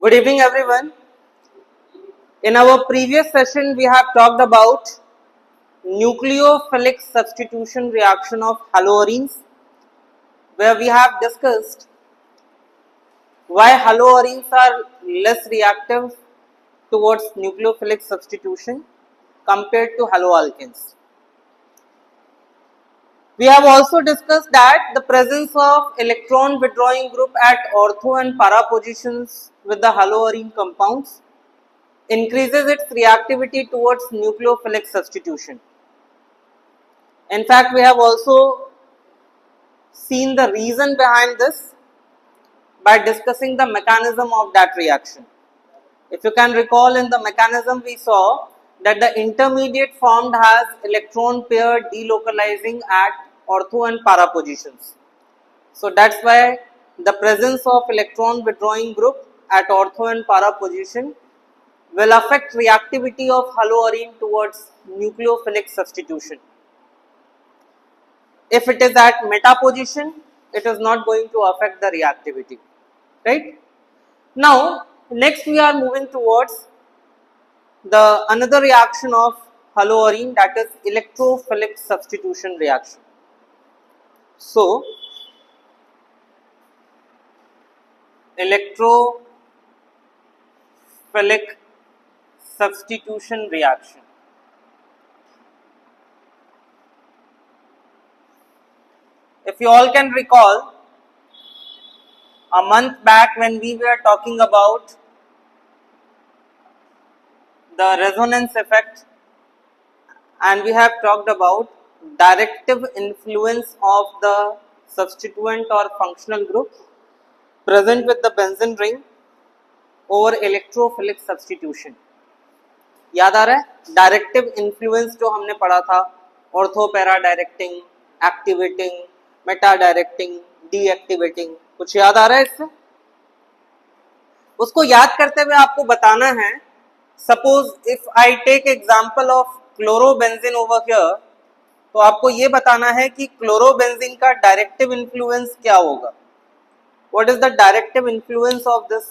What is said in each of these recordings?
Good evening, everyone. In our previous session, we have talked about nucleophilic substitution reaction of haloarenes, where we have discussed why haloarenes are less reactive towards nucleophilic substitution compared to haloalkanes. We have also discussed that the presence of electron withdrawing group at ortho and para positions with the haloarene compounds increases its reactivity towards nucleophilic substitution. In fact, we have also seen the reason behind this by discussing the mechanism of that reaction. If you can recall, in the mechanism we saw that the intermediate formed has electron pair delocalizing at ortho and para positions. So that's why the presence of electron withdrawing group at ortho and para position will affect reactivity of haloarene towards nucleophilic substitution. If it is at meta position, it is not going to affect the reactivity, right? Now, next we are moving towards the another reaction of haloarene, that is electrophilic substitution reaction. So, electrophilic substitution reaction. If you all can recall, a month back when we were talking about the resonance effect, and we have talked about directive influence of the substituent or functional group present with the benzene ring over electrophilic substitution. याद आ रहा है? Directive influence जो हमने पढ़ा था, ortho para directing, activating, Meta directing, deactivating, कुछ याद आ रहा है इससे? उसको याद करते हुए आपको बताना है, suppose if I take example of chlorobenzene over here, तो आपको ये बताना है कि क्लोरोबेंजीन का डायरेक्टिव इन्फ्लुएंस क्या होगा. What is the directive influence of this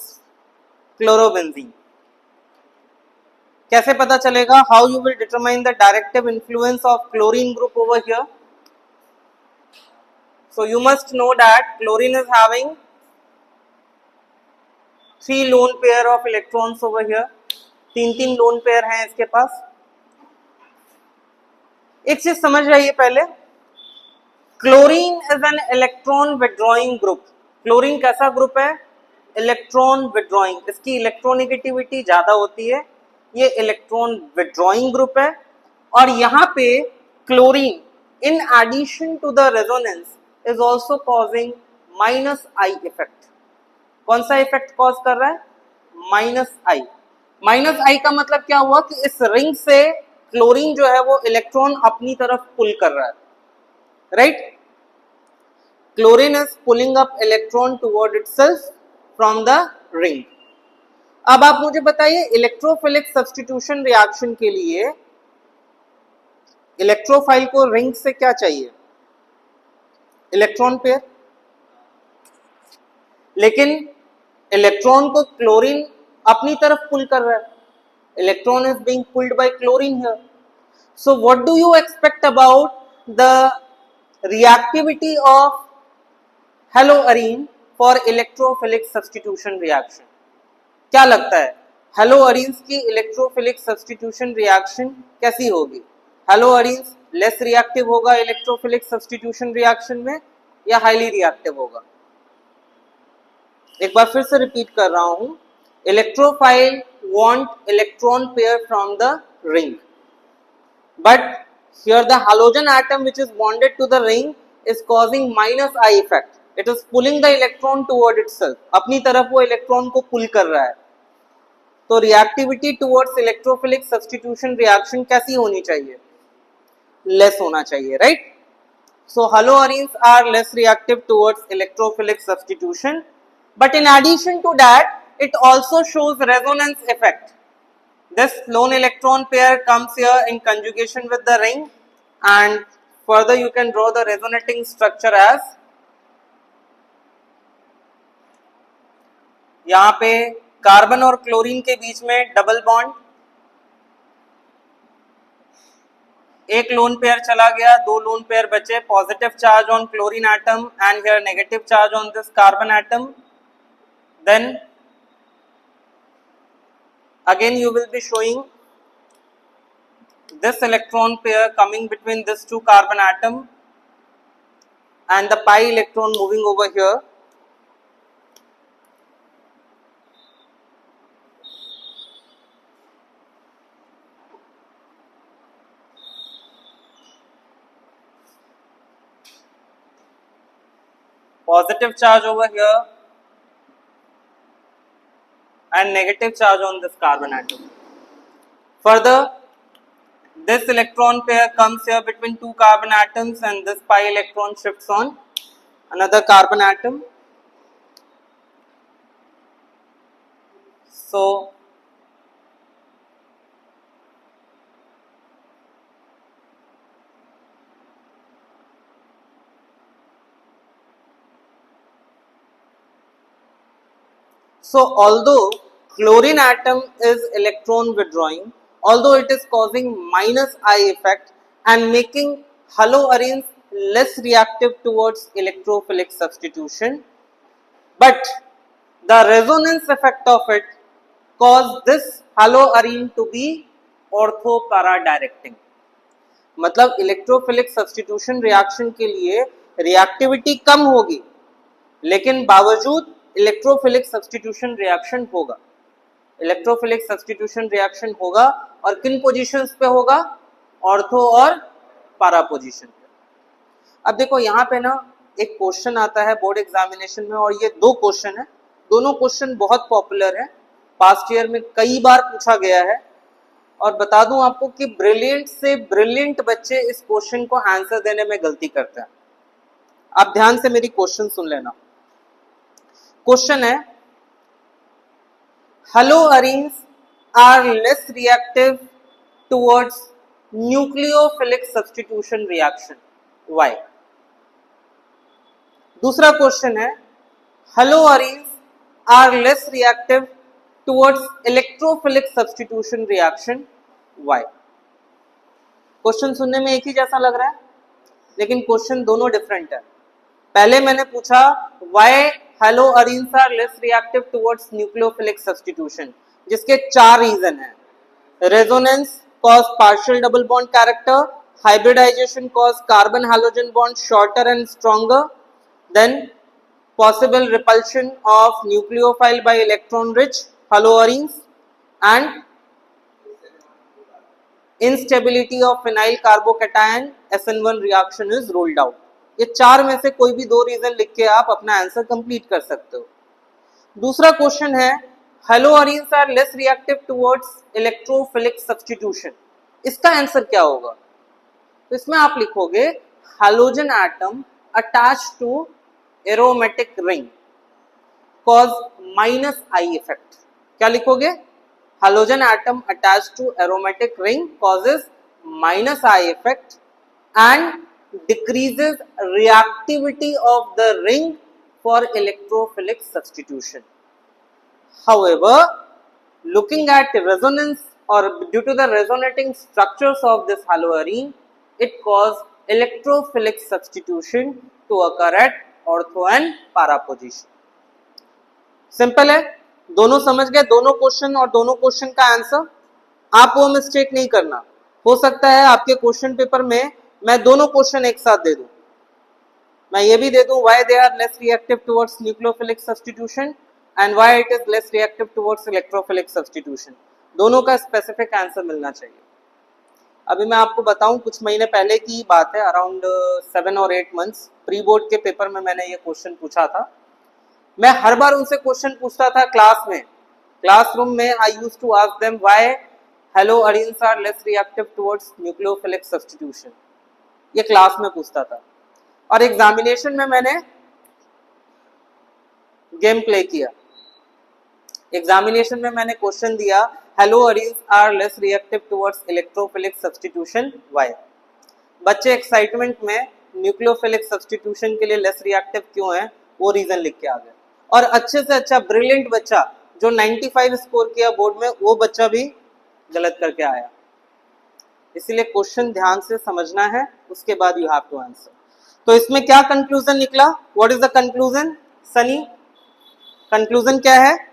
chlorobenzene? कैसे पता चलेगा? How you will determine the directive influence of chlorine group over here? So you must know that chlorine is having 3 lone pair of electrons over here. 3 lone pair हैं इसके पास. एक चीज समझ रहिए पहले, chlorine is an electron withdrawing group. Chlorine कैसा group है? Electron withdrawing. इसकी इलेक्ट्रोनेगेटिविटी ज्यादा होती है. ये इलेक्ट्रॉन विड्रॉइंग ग्रुप है. और यहाँ पे chlorine in addition to the resonance is also causing minus I effect. कौन सा इफेक्ट कॉज कर रहा है? माइनस आई. माइनस आई का मतलब क्या हुआ कि इस रिंग से क्लोरीन जो है वो इलेक्ट्रॉन अपनी तरफ पुल कर रहा है, right? Chlorine is pulling up electron toward itself from the ring. अब आप मुझे बताइए, इलेक्ट्रोफिलिक सब्स्टिट्यूशन रिएक्शन के लिए इलेक्ट्रोफाइल को रिंग से क्या चाहिए? Electron pair. लेकिन इलेक्ट्रॉन को क्लोरीन अपनी तरफ पुल कर रहा है. Electron is being pulled by chlorine here. So what do you expect about the reactivity of haloarene for electrophilic substitution reaction? क्या लगता है हेलोअरीन्स की इलेक्ट्रोफिलिक सब्स्टिट्यूशन रिएक्शन कैसी होगी? हेलोअरीन्स लेस रिएक्टिव होगा इलेक्ट्रोफिलिक सब्स्टिट्यूशन रिएक्शन में या हाईली रिएक्टिव होगा? एक बार फिर से रिपीट कर रहा हूं, electrophile want electron pair from the ring, but here the halogen atom which is bonded to the ring is causing minus I effect. It is pulling the electron toward itself. अपनी तरफ वो electron को पुल कर रहा है. तो reactivity towards electrophilic substitution reaction कैसी होनी चाहिए? लेस होना चाहिए, right? So haloarenes are less reactive towards electrophilic substitution, but in addition to that, it also shows resonance effect. This lone electron pair comes here in conjugation with the ring, and further you can draw the resonating structure as, यहाँ पे carbon और chlorine के बीच में double bond, एक lone pair चला गया, दो lone pair बचे, positive charge on chlorine atom and here negative charge on this carbon atom. Then again you will be showing this electron pair coming between this two carbon atom and the pi electron moving over here. Positive charge over here and negative charge on this carbon atom. Further, this electron pair comes here between two carbon atoms and this pi electron shifts on another carbon atom. So, although chlorine atom is electron withdrawing, although it is causing minus I effect and making haloarenes less reactive towards electrophilic substitution, but the resonance effect of it cause this haloarene to be ortho para directing. मतलब electrophilic substitution reaction के लिए reactivity कम होगी, लेकिन बावजूद electrophilic substitution reaction होगा. Electrophilic substitution reaction होगा और किन पोजीशंस पे होगा? ऑर्थो और पारा पोजीशन पे. अब देखो यहाँ पे ना एक क्वेश्चन आता है बोर्ड एग्जामिनेशन में, और ये दो क्वेश्चन है. दोनों क्वेश्चन बहुत पॉपुलर है, पास्ट ईयर में कई बार पूछा गया है. और बता दूं आपको कि ब्रिलियंट से ब्रिलियंट बच्चे इस क्वेश्चन को आंसर देने में गलती करते हैं. आप ध्यान से मेरी क्वेश्चन सुन लेना. क्वेश्चन है, haloarenes are less reactive towards nucleophilic substitution reaction. Why? दूसरा क्वेश्चन है, haloarenes are less reactive towards electrophilic substitution reaction. Why? Question सुनने में एक ही जैसा लग रहा है, लेकिन क्वेश्चन दोनों डिफरेंट है. पहले मैंने पूछा why haloarenes are less reactive towards nucleophilic substitution, जिसके चार रीजन हैं. Resonance cause partial double bond character, hybridization cause carbon halogen bond shorter and stronger, then possible repulsion of nucleophile by electron rich haloarenes, and instability of phenyl carbocation SN1 reaction is ruled out. ये चार में से कोई भी दो reason लिख के आप अपना आंसर कंप्लीट कर सकते हो. दूसरा क्वेश्चन है, haloarenes are less reactive towards electrophilic substitution. इसका आंसर क्या होगा? तो इसमें आप लिखोगे halogen atom attached to aromatic ring cause minus I effect. क्या लिखोगे? Halogen atom attached to aromatic ring causes minus I effect and decreases reactivity of the ring for electrophilic substitution. However, looking at resonance or due to the resonating structures of this haloarene, it causes electrophilic substitution to occur at ortho and para position. Simple है, दोनों समझ गए, दोनों question और दोनों question का answer. आप वो मिस्टेक नहीं करना. हो सकता है आपके क्वेश्चन पेपर में मैं दोनों क्वेश्चन एक साथ दे दूं. मैं ये भी दे दूं why they are less reactive towards nucleophilic substitution and why it is less reactive towards electrophilic substitution. दोनों का स्पेसिफिक आंसर मिलना चाहिए. अभी मैं आपको बताऊं, कुछ महीने पहले की बात है, अराउंड 7 और 8 मंथ्स, प्री बोर्ड के पेपर में मैंने ये क्वेश्चन पूछा था. मैं हर बार उनसे क्वेश्चन पूछता था क्लास में, क्लासरूम में. I use to ask them why haloarenes are less reactive towards nucleophilic substitution. ये क्लास में पूछता था. और एग्जामिनेशन में मैंने गेम प्ले किया. एग्जामिनेशन में मैंने क्वेश्चन दिया, haloarenes are less reactive towards electrophilic substitution. Why? बच्चे एक्साइटमेंट में न्यूक्लियोफिलिक सब्स्टिट्यूशन के लिए लेस रिएक्टिव क्यों है वो रीजन लिख के आ गए. और अच्छे से अच्छा ब्रिलियंट बच्चा जो 95 स्कोर किया बोर्ड में वो बच्चा भी गलत करके आया। इसीलिए क्वेश्चन ध्यान से समझना है, उसके बाद यू हैव टू आंसर। तो इसमें क्या कंक्लूजन निकला? What is the conclusion Sunny? Conclusion क्या है?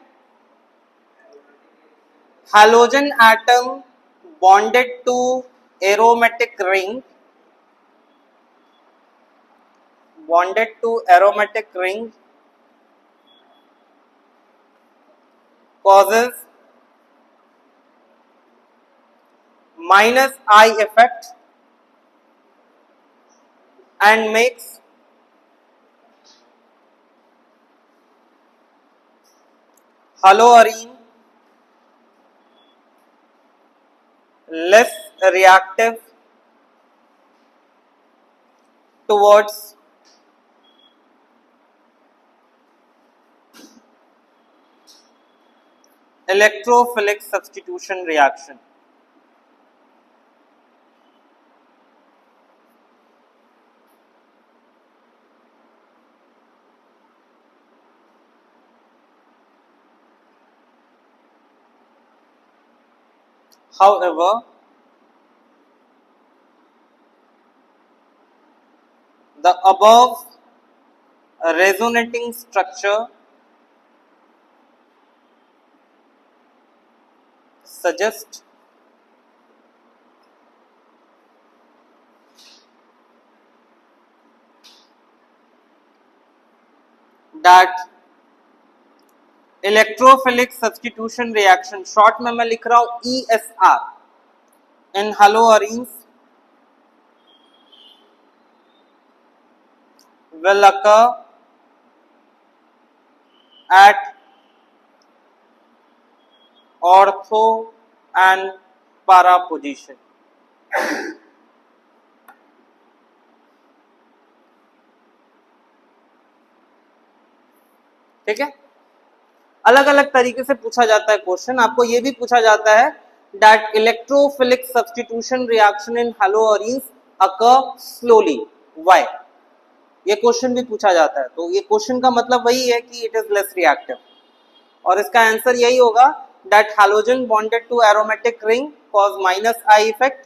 halogen atom bonded to aromatic ring causes minus I effect and makes haloarine less reactive towards electrophilic substitution reaction. However, the above resonating structure suggests that electrophilic substitution reaction, short में मैं लिख रहा हूं ESR, in haloarenes will occur at ortho and para position. ठीक है, अलग अलग तरीके से पूछा जाता है क्वेश्चन। आपको ये भी पूछा जाता है that electrophilic substitution reaction in haloarenes occur slowly. Why? ये क्वेश्चन भी पूछा जाता है। तो ये क्वेश्चन का मतलब वही है कि इट इज लेस रिएक्टिव, और इसका आंसर यही होगा that halogen bonded to aromatic ring cause minus I effect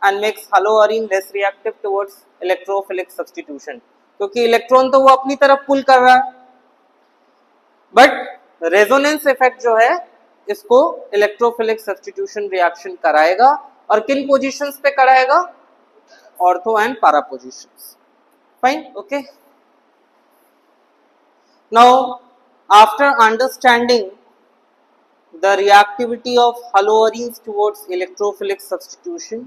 and makes haloarine less reactive towards electrophilic substitution, क्योंकि इलेक्ट्रॉन तो वो अपनी तरफ पुल कर रहा है, बट रेजोनेंस इफेक्ट जो है इसको इलेक्ट्रोफिलिक सब्स्टिट्यूशन रिएक्शन कराएगा, और किन पोजीशंस पे कराएगा? Ortho and para positions. Fine, okay. Now after understanding the reactivity of haloarenes towards electrophilic substitution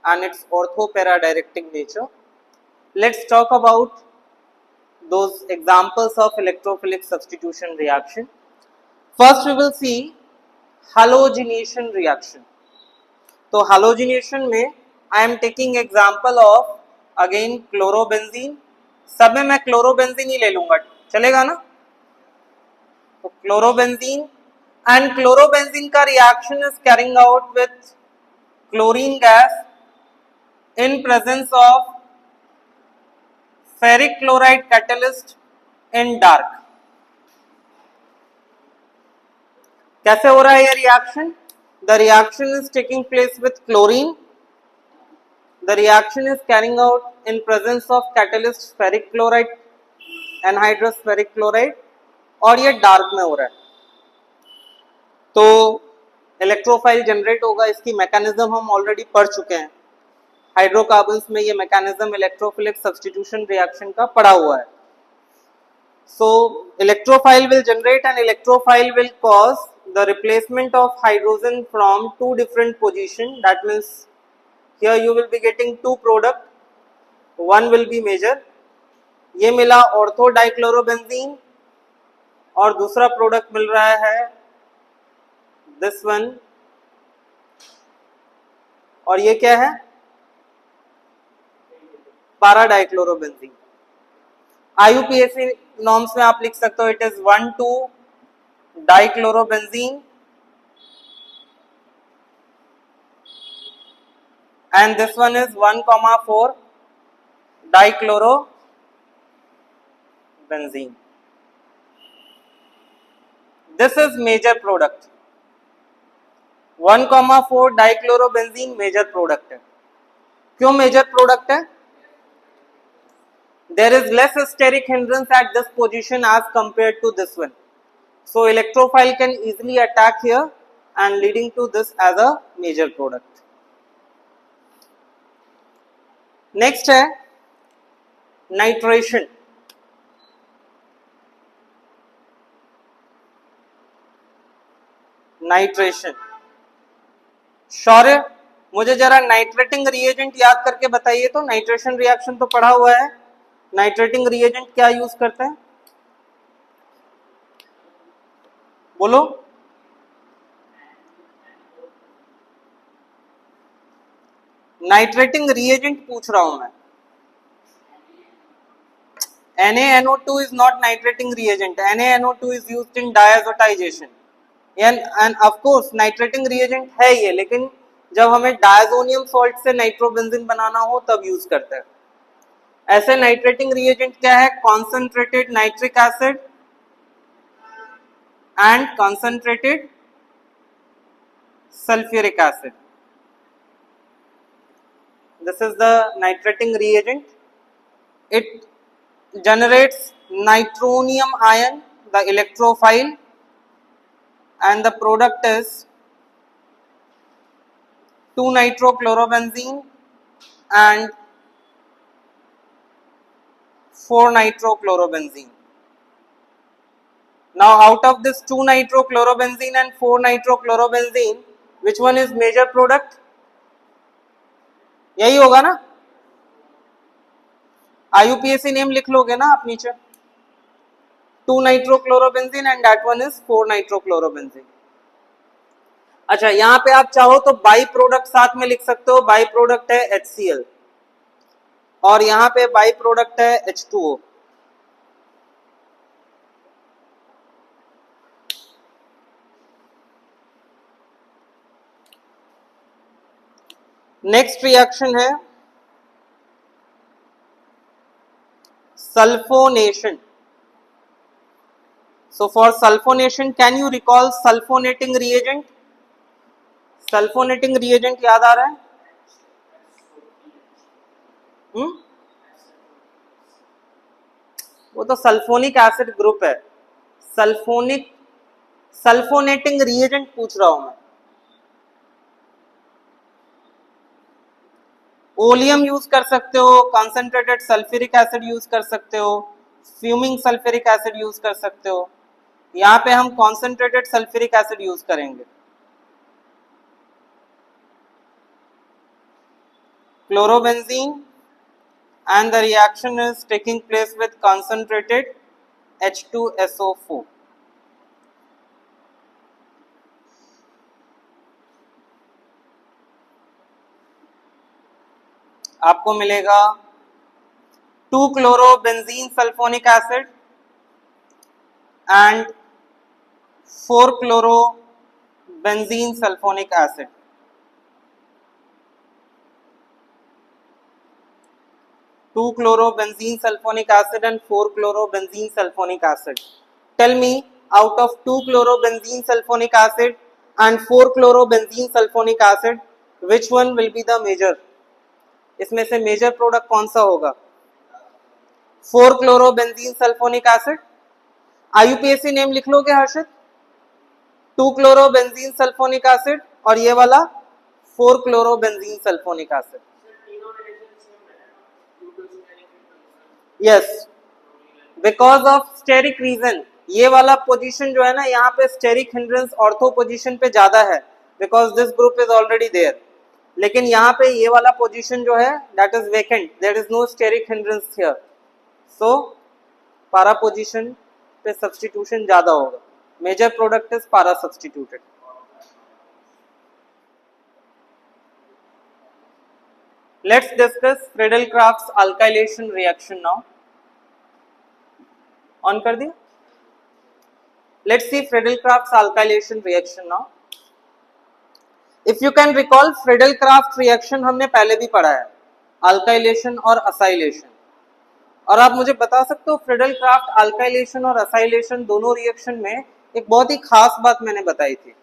and its ortho-para directing nature, let's talk about those examples of electrophilic substitution reaction. First we will see halogenation reaction. तो halogenation में I am taking example of again chlorobenzene. सब में मैं chlorobenzene ही ले लूंगा, चलेगा ना? तो chlorobenzene, and chlorobenzene का reaction is carrying out with chlorine gas in presence of ferric chloride catalyst in dark. कैसे हो रहा है ये reaction? The reaction is taking place with chlorine. The reaction is carrying out in presence of catalyst ferric chloride, anhydrous ferric chloride, और ये dark में हो रहा है। तो इलेक्ट्रोफाइल जनरेट होगा, इसकी मैकेनिज्म हम ऑलरेडी पढ़ चुके हैं। हाइड्रोकार्बन्स में ये मैकेनिज्म इलेक्ट्रोफिलिक सब्स्टिट्यूशन रिएक्शन का पढ़ा हुआ है। So electrophile will generate and electrophile will cause the replacement of hydrogen from two different position. That means here you will be getting two product, one will be major, ये मिला ortho dichlorobenzene, और दूसरा product मिल रहा है this one, और ये क्या है? पारा डाइक्लोरोबेंजीन। IUPAC नॉर्म्स में आप लिख सकते हो it is 1,2 dichlorobenzene and this one is 1,4 dichlorobenzene. This is major product. 1,4 dichlorobenzene major product है। क्यों मेजर प्रोडक्ट है? There is less steric hindrance at this position as compared to this one. So electrophile can easily attack here and leading to this as a major product. Next है nitration. Nitration. शौर्य, मुझे जरा nitrating reagent याद करके बताइए तो। Nitration reaction तो पढ़ा हुआ है, नाइट्रेटिंग रिएजेंट क्या यूज करते हैं? बोलो। नाइट्रेटिंग रिएजेंट पूछ रहा हूं मैं। NaNO2 is not nitrating reagent. NaNO2 is used in diazotization. And of course nitrating reagent है ये, लेकिन जब हमें डायजोनियम सॉल्ट से नाइट्रोबेंजीन बनाना हो तब यूज करते हैं। ऐसे नाइट्रेटिंग रिएजेंट क्या है? Concentrated nitric acid and concentrated sulphuric acid. This is the nitrating reagent. It generates nitronium ion, the electrophile, and the product is 2-nitrochlorobenzene and 4-nitrochlorobenzene. Now out of this 2-nitrochlorobenzene and 4-nitrochlorobenzene, which one is major product? यही होगा ना? IUPAC name लिख लोगे ना आप नीचे। 2-nitrochlorobenzene and that one is 4-nitrochlorobenzene. अच्छा, यहां पे आप चाहो तो बाई प्रोडक्ट साथ में लिख सकते हो। बाई प्रोडक्ट है HCl और यहां पे बाई प्रोडक्ट है H2O। नेक्स्ट रिएक्शन है sulfonation. So for sulfonation, can you recall sulfonating reagent? Sulfonating reagent याद आ रहा है? वो तो सल्फोनिक एसिड ग्रुप है। सल्फोनेटिंग रिएजेंट पूछ रहा हूं मैं। ओलियम यूज कर सकते हो, कॉन्सेंट्रेटेड सल्फ्यूरिक एसिड यूज कर सकते हो, फ्यूमिंग सल्फ्यूरिक एसिड यूज कर सकते हो। यहां पे हम कॉन्सेंट्रेटेड सल्फ्यूरिक एसिड यूज करेंगे। Chlorobenzene and the reaction is taking place with concentrated H2SO4. आपको मिलेगा 2-chlorobenzene sulfonic acid and 4-chlorobenzene sulfonic acid. Two chlorobenzene sulfonic acid and 4-chlorobenzene sulfonic acid. Tell me, out of 2-chlorobenzene sulfonic acid and 4-chlorobenzene sulfonic acid, which one will be the major? इसमें से major product कौन सा होगा? 4-chlorobenzene sulfonic acid. IUPAC name लिख लोगे हर्षित? 2-chlorobenzene sulfonic acid और ये वाला 4-chlorobenzene sulfonic acid. Yes, because of steric reason. ये वाला पोजीशन जो है ना, यहाँ पे स्टेरिक हिंड्रेंस ऑर्थो पोजीशन पे ज्यादा है, because this group is already there. लेकिन यहाँ पे ये वाला पोजीशन जो है that is vacant, there is no steric hindrance here, so para position पे सब्स्टिट्यूशन ज्यादा होगा। Major product is para substituted. Let's discuss Friedel-Crafts alkylation reaction now. On कर दिया? Let's see Friedel-Crafts alkylation reaction now. If you can recall, Friedel-Crafts reaction हमने पहले भी पढ़ा है, alkylation और acylation। और आप मुझे बता सकते हो Friedel-Crafts alkylation और acylation दोनों रिएक्शन में एक बहुत ही खास बात मैंने बताई थी,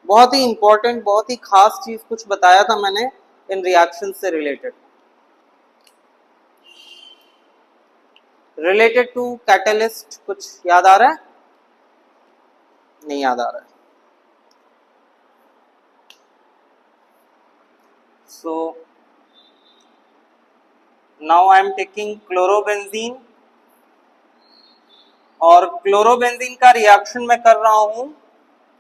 बहुत ही इंपॉर्टेंट, बहुत ही खास चीज कुछ बताया था मैंने इन रिएक्शन से रिलेटेड टू कैटलिस्ट। कुछ याद आ रहा है? नहीं याद आ रहा है। So now I am taking chlorobenzene, और क्लोरोबेंजीन का रिएक्शन मैं कर रहा हूं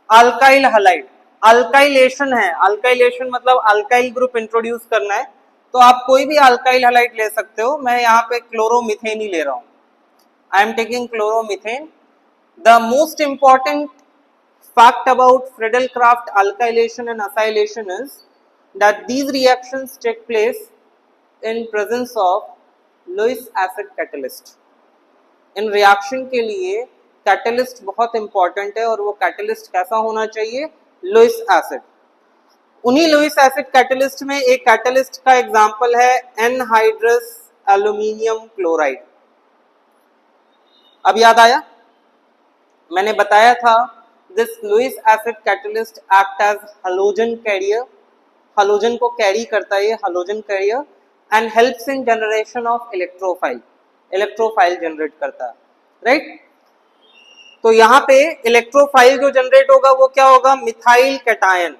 अल्काइल हलाइड। अल्काइलेशन है, अल्काइलेशन मतलब अल्काइल ग्रुप इंट्रोड्यूस करना है, तो आप कोई भी अल्काइल हलाइड ले सकते हो। मैं यहाँ पे क्लोरोमीथेन ही ले रहा हूं। I am taking chloromethane. The most important fact about Friedel-Crafts alkylation and acylation is that these reactions take place in presence of Lewis acid catalyst. In reaction के लिए कैटलिस्ट बहुत इंपॉर्टेंट है, और वो कैटलिस्ट कैसा होना चाहिए? Lewis acid. उन्हीं लुइस एसिड कैटलिस्ट में एक कैटलिस्ट का एग्जांपल है एनहाइड्रस एल्यूमिनियम क्लोराइड। अब याद आया? मैंने बताया था this Lewis acid catalyst act as halogen carrier, halogen को कैरी करता है ये halogen carrier, and helps in generation of electrophile, electrophile generate करता है, राइट? तो यहाँ पे इलेक्ट्रोफाइल जो जनरेट होगा वो क्या होगा? Methyl cation,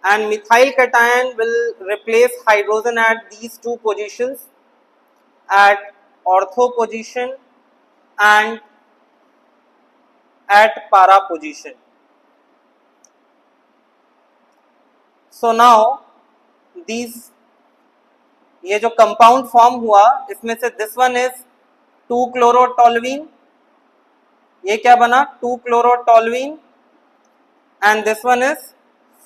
and methyl cation will replace hydrogen at these two positions, at ortho position and at para position. So now these, ये जो कंपाउंड फॉर्म हुआ इसमें से दिस वन इज 2-chlorotoluene, ये क्या बना? 2-chlorotoluene, and this one is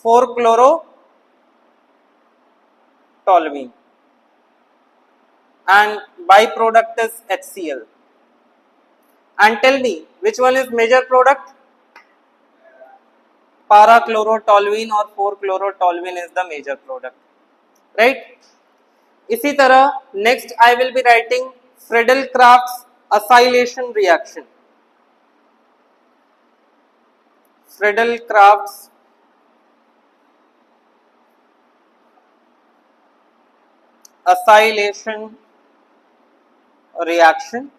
4-chlorotoluene, and byproduct is HCl. And tell me which one is major product? Para-chlorotoluene or 4-chlorotoluene is the major product, right? इसी तरह next I will be writing Friedel-Crafts acylation reaction. Friedel-Crafts acylation reaction.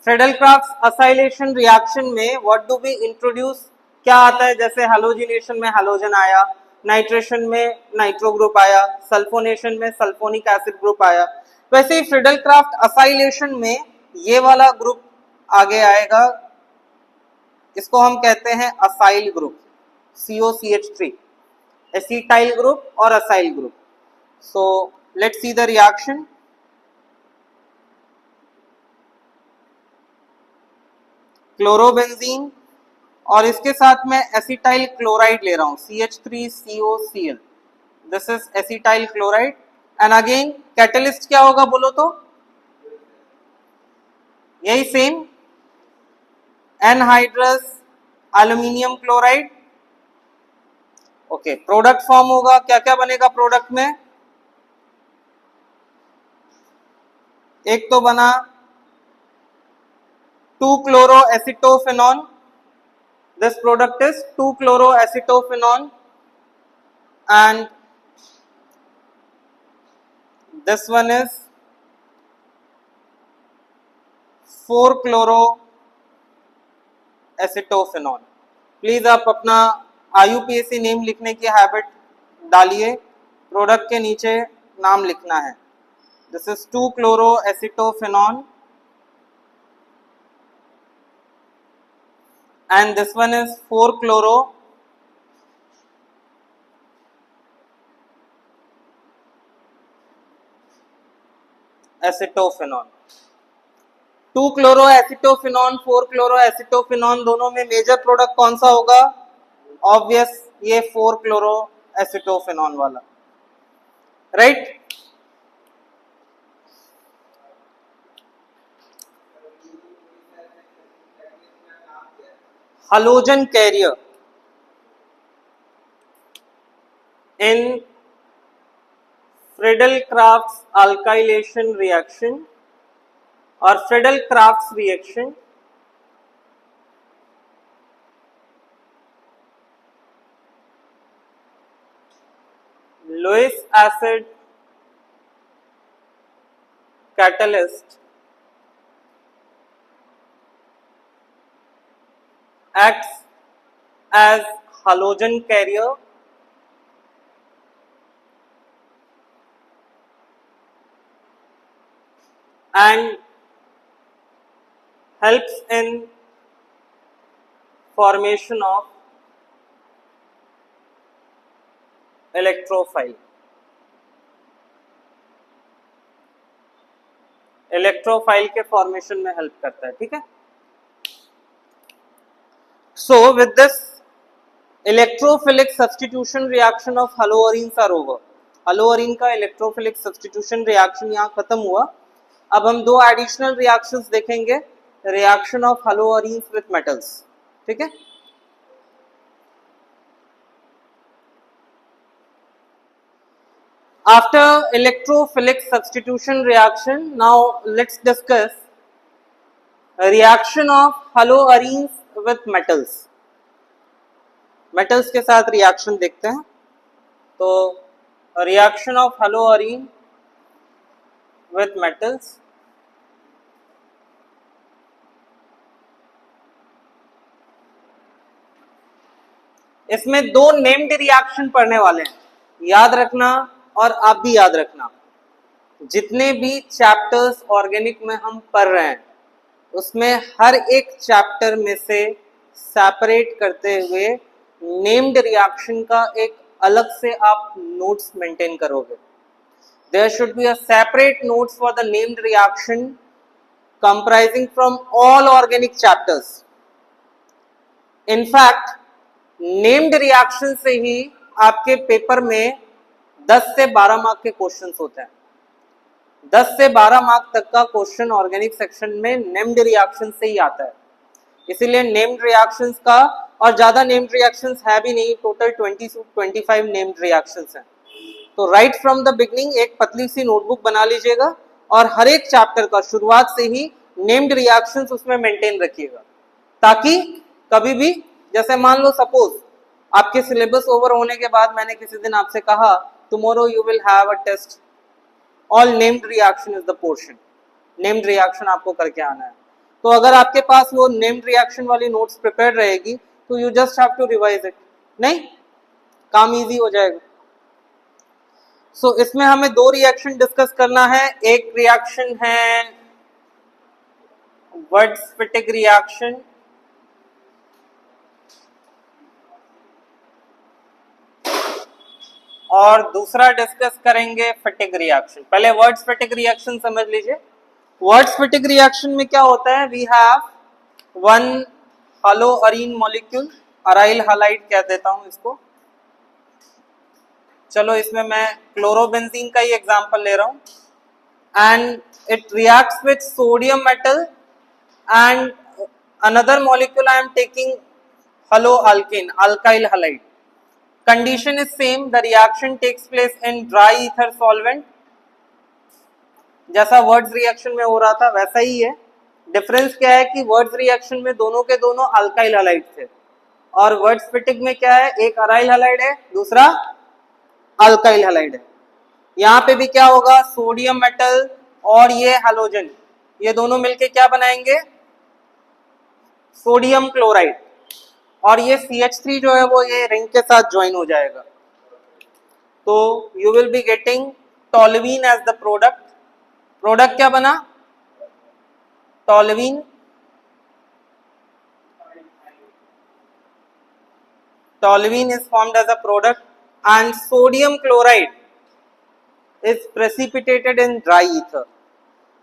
Friedel-Crafts acylation reaction में what do we introduce? क्या आता है? जैसे halogenation में halogen आया, nitration में नाइट्रो ग्रुप आया, सल्फोनेशन में सल्फोनिक एसिड ग्रुप आया, वैसे ही Friedel-Crafts acylation में ये वाला ग्रुप आगे आएगा, इसको हम कहते हैं acyl group, COCH3, acetyl group और acyl group. So let's see the reaction. Chlorobenzene, और इसके साथ मैं एसिटाइल क्लोराइड ले रहा हूं, CH3COCl, this is acetyl chloride, and again catalyst क्या होगा बोलो तो? यही same anhydrous aluminium chloride. Okay, product form होगा, क्या क्या बनेगा प्रोडक्ट में? एक तो बना 2-chloroacetophenone, this product is 2-chloroacetophenone, and this one is 4-chloroacetophenone. Please आप अपना IUPAC नेम लिखने की हैबिट डालिए, प्रोडक्ट के नीचे नाम लिखना है। This is 2-chloroacetophenone, and this one is 4-chloroacetophenone. 2-chloroacetophenone, 4-chloroacetophenone दोनों में मेजर प्रोडक्ट कौन सा होगा? ऑब्वियस, ये 4-chloroacetophenone वाला, right? halogen carrier in Friedel-Crafts alkylation reaction or Friedel-Crafts reaction Lewis acid catalyst acts as halogen carrier and helps in formation of electrophile. Electrophile के formation में help करता है, ठीक है. So with this electrophilic substitution reaction of haloarenes are over. हलोअरीन का electrophilic substitution reaction यहाँ खत्म हुआ. अब हम दो एडिशनल रिएक्शंस देखेंगे, रिएक्शन ऑफ हलोअरीन्स विथ मेटल्स, ठीक है. After electrophilic substitution reaction, now let's discuss a reaction of haloarenes with metals. Metals के साथ reaction देखते हैं. तो reaction of haloarene with metals. इसमें दो नेम्ड रिएक्शन पढ़ने वाले हैं, याद रखना. और आप भी याद रखना, जितने भी चैप्टर्स ऑर्गेनिक में हम पढ़ रहे हैं उसमें हर एक चैप्टर में से सेपरेट करते हुए नेम्ड रिएक्शन का एक अलग से आप नोट्स मेंटेन करोगे. There should be a separate notes for the named reaction comprising from all organic chapters. In fact named reaction से ही आपके पेपर में 10 से 12 मार्क के क्वेश्चंस होते हैं. 10 से 12 मार्क तक का क्वेश्चन ऑर्गेनिक सेक्शन में नेम्ड रिएक्शन से ही आता है. इसीलिए नेम्ड रिएक्शंस का, और ज्यादा नेम्ड रिएक्शंस है भी नहीं, टोटल 20 से 25 नेम्ड रिएक्शंस हैं. तो राइट फ्रॉम द बिगनिंग एक पतली सी नोटबुक बना लीजिएगा और हर एक चैप्टर का शुरुआत से ही नेम्ड रिएक्शंस उसमें मेंटेन रखिएगा, ताकि कभी भी, जैसे मान लो सपोज आपके सिलेबस ओवर होने के बाद मैंने किसी दिन आपसे कहा tomorrow you will have a test, all named reaction is the portion, named reaction आपको करके आना है. तो अगर आपके पास वो named reaction वाली नोट्स प्रिपेयर रहेगी तो you just have to revise it, नहीं, काम इजी हो जाएगा. सो इसमें हमें दो रिएक्शन डिस्कस करना है. एक रिएक्शन है वर्ड्सपिटिक रिएक्शन, और दूसरा डिस्कस करेंगे फिटिक रिएक्शन. पहले वर्ड्सपिटिक रिएक्शन समझ लीजिए. वर्ड्सपिटिक रिएक्शन में क्या होता है, we have one haloarene molecule, aryl halide कह देता हूं इसको. चलो इसमें मैं क्लोरोबेंजीन का ही एग्जांपल ले रहा हूं. And it reacts with sodium metal and another molecule I am taking hello alkane, alkyl halide. Condition is same, the reaction takes place in dry ether solvent. जैसा वर्ड्स रिएक्शन में हो रहा था वैसा ही है. डिफरेंस क्या है कि वर्ड्स रिएक्शन में दोनों के दोनों अल्काइल हैलाइड थे, और वर्ड्सपिटिक में क्या है, एक अराइल हैलाइड है, दूसरा अल्काइल हैलाइड है. यहाँ पे भी क्या होगा, सोडियम मेटल और ये हैलोजन, ये दोनों मिलके क्या बनाएंगे, सोडियम क्लोराइड. और ये CH3 जो है वो ये रिंग के साथ ज्वाइन हो जाएगा. तो you will be getting toluene as the product. Product क्या बना, toluene. Toluene is formed as a product and sodium chloride is precipitated in dry ether.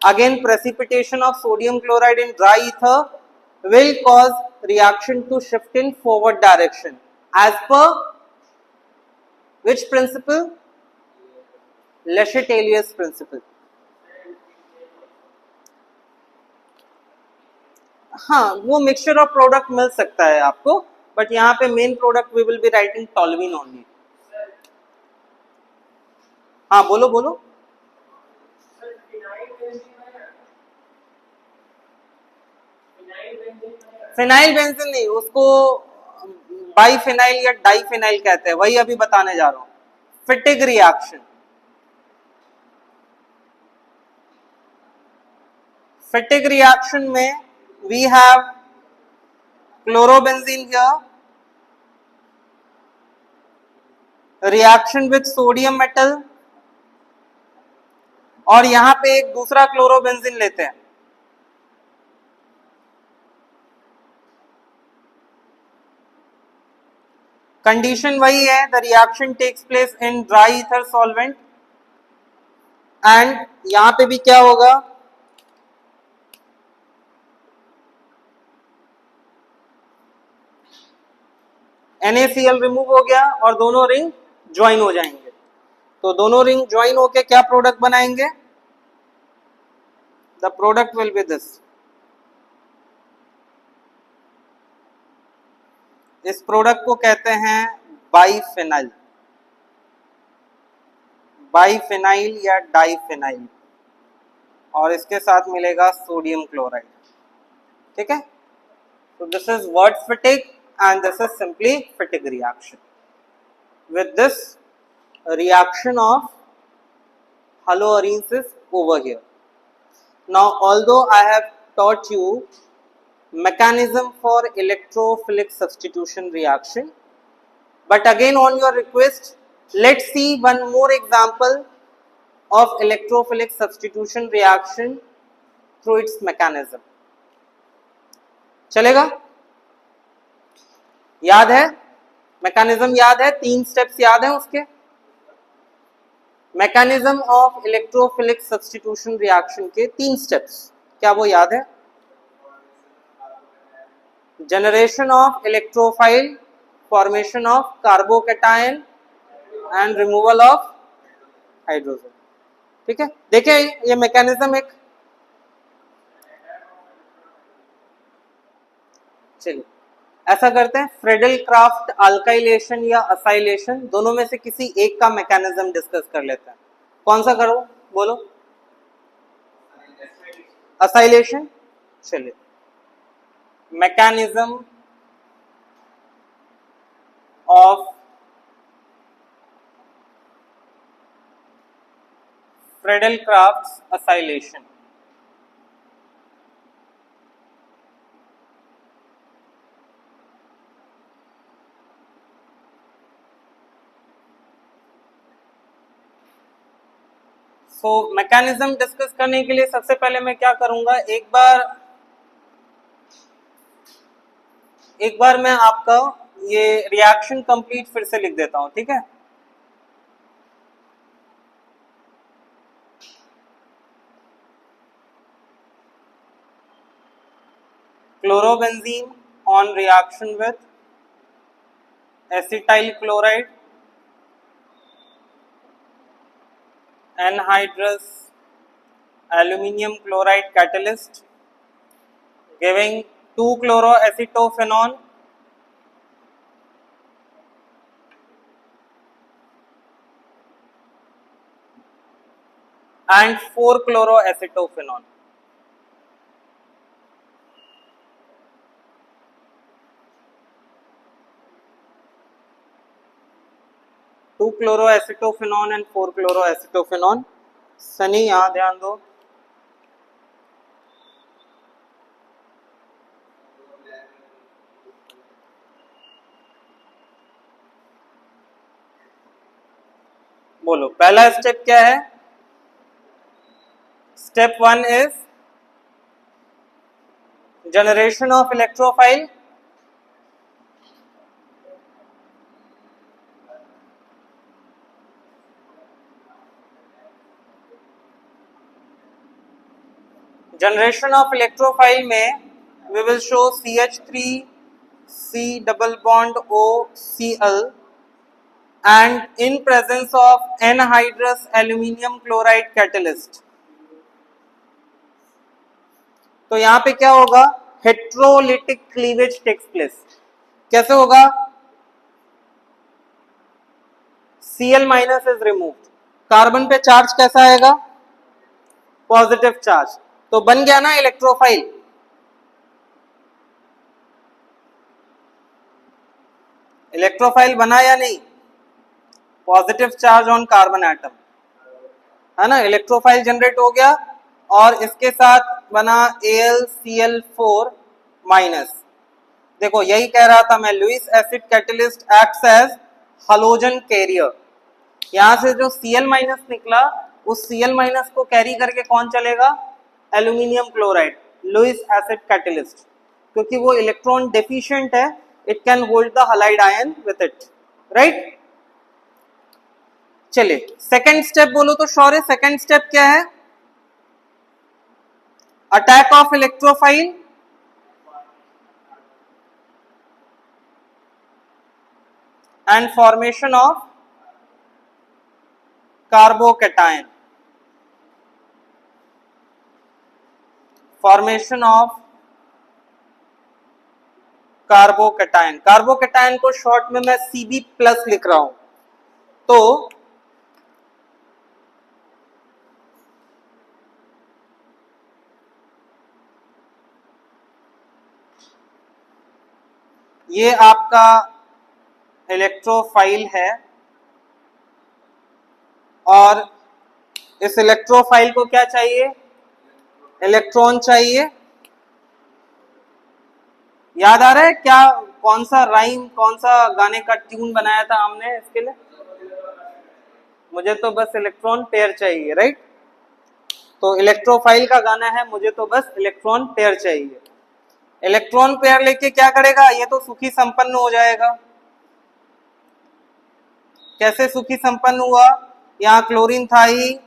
Again precipitation of sodium chloride in dry ether will cause reaction to shift in forward direction as per which principle, Le Chatelier's principle. हाँ, वो mixture of product मिल सकता है आपको, but यहाँ पे main product we will be writing toluene only. हाँ बोलो बोलो। फिनाइल बेंजीन नहीं, उसको बाइफिनाइल या डाइफिनाइल कहते हैं, वही अभी बताने जा रहा हूं। फिटिग रिएक्शन, फिटिग रिएक्शन में we have chlorobenzene here, reaction with sodium metal, और यहां पे एक दूसरा क्लोरोबेंजीन लेते हैं। कंडीशन वही है, the reaction takes place in dry ether solvent, and यहां पे भी क्या होगा, NaCl रिमूव हो गया और दोनों रिंग ज्वाइन हो जाएंगे। तो दोनों रिंग ज्वाइन होके क्या प्रोडक्ट बनाएंगे, the product will be this. इस प्रोडक्ट को कहते हैं बाइफिनाइल, बाइफिनाइल या डाइफिनाइल, और इसके साथ मिलेगा सोडियम क्लोराइड। ठीक है, तो this is Wurtz Fittig and this is simply Fittig reaction. With this reaction of haloarenes is over here. Now although I have taught you mechanism for electrophilic substitution reaction, but again on your request let's see one more example of electrophilic substitution reaction through its mechanism. चलेगा? याद है mechanism? याद है? 3 steps याद है उसके? Mechanism of electrophilic substitution reaction के 3 steps, क्या वो याद है? Generation of electrophile, formation of carbocation and removal of hydrogen. ठीक है, देखिए ये मैकेनिज्म एक, चलिए ऐसा करते हैं, फ्रेडल क्राफ्ट अल्काइलेशन या असाइलेशन, दोनों में से किसी एक का मैकेनिज्म डिस्कस कर लेते हैं। कौन सा करो, बोलो? असाइलेशन। चलिए, mechanism of Friedel craft acylation. तो मैकेनिज्म डिस्कस करने के लिए सबसे पहले मैं क्या करूंगा, एक बार मैं आपका ये रिएक्शन कंप्लीट फिर से लिख देता हूं। ठीक है, chlorobenzene on reaction with acetyl chloride, anhydrous aluminum chloride catalyst giving 2-chloroacetophenone and 4-chloroacetophenone. Two chloroacetophenone and 4-chloroacetophenone। Sunny यहां ध्यान दो, बोलो पहला स्टेप क्या है? Step 1 is generation of electrophile, generation of electrophile में we will show CH3C double bond OCl and in presence of anhydrous aluminum chloride catalyst। तो यहां पे क्या होगा, हेट्रोलिटिक क्लीवेज टेक्स प्लेस। कैसे होगा? Cl- is removed कार्बन पे charge कैसा आएगा? Positive charge. तो बन गया ना इलेक्ट्रोफाइल। इलेक्ट्रोफाइल बना या नहीं? Positive charge on carbon atom, है ना, इलेक्ट्रोफाइल जनरेट हो गया और इसके साथ बना AlCl4 माइनस। देखो यही कह रहा था मैं, Lewis acid catalyst acts as halogen carrier. यहां से जो Cl माइनस निकला, उस Cl माइनस को कैरी करके कौन चलेगा? Aluminium chloride, Lewis acid catalyst, क्योंकि वो इलेक्ट्रॉन डेफिशिएंट है, it can hold the halide ion with it, right. चलिए सेकंड स्टेप बोलो तो शौर्य, सेकंड स्टेप क्या है? Attack of electrophile and formation of carbocation, formation of carbocation. Carbocation को short में मैं Cb प्लस लिख रहा हूं। तो ये आपका इलेक्ट्रोफाइल है और इस इलेक्ट्रोफाइल को क्या चाहिए? इलेक्ट्रॉन चाहिए। याद आ रहा है क्या, कौन सा राइम, कौन सा गाने का ट्यून बनाया था हमने इसके लिए? मुझे तो बस इलेक्ट्रॉन पेयर चाहिए, राइट। तो इलेक्ट्रोफाइल का गाना है, मुझे तो बस इलेक्ट्रॉन पेयर चाहिए। इलेक्ट्रॉन पेयर लेके क्या करेगा? ये तो सुखी संपन्न हो जाएगा। कैसे सुखी संपन्न हुआ? यहाँ क्लोरीन था ही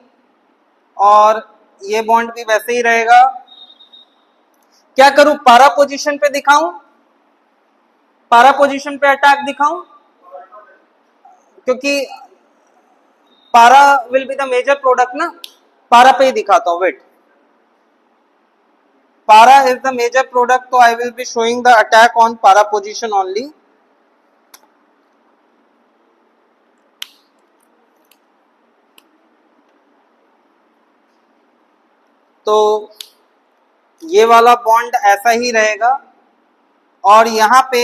और ये बॉन्ड भी वैसे ही रहेगा। क्या करूं, पारा पोजीशन पे दिखाऊं? पारा पोजीशन पे अटैक दिखाऊं? क्योंकि para will be the major product ना, पारा पे ही दिखाता हूं। Wait, para is the major product, so I will be showing the attack on para position only. तो ये वाला बॉन्ड ऐसा ही रहेगा और यहाँ पे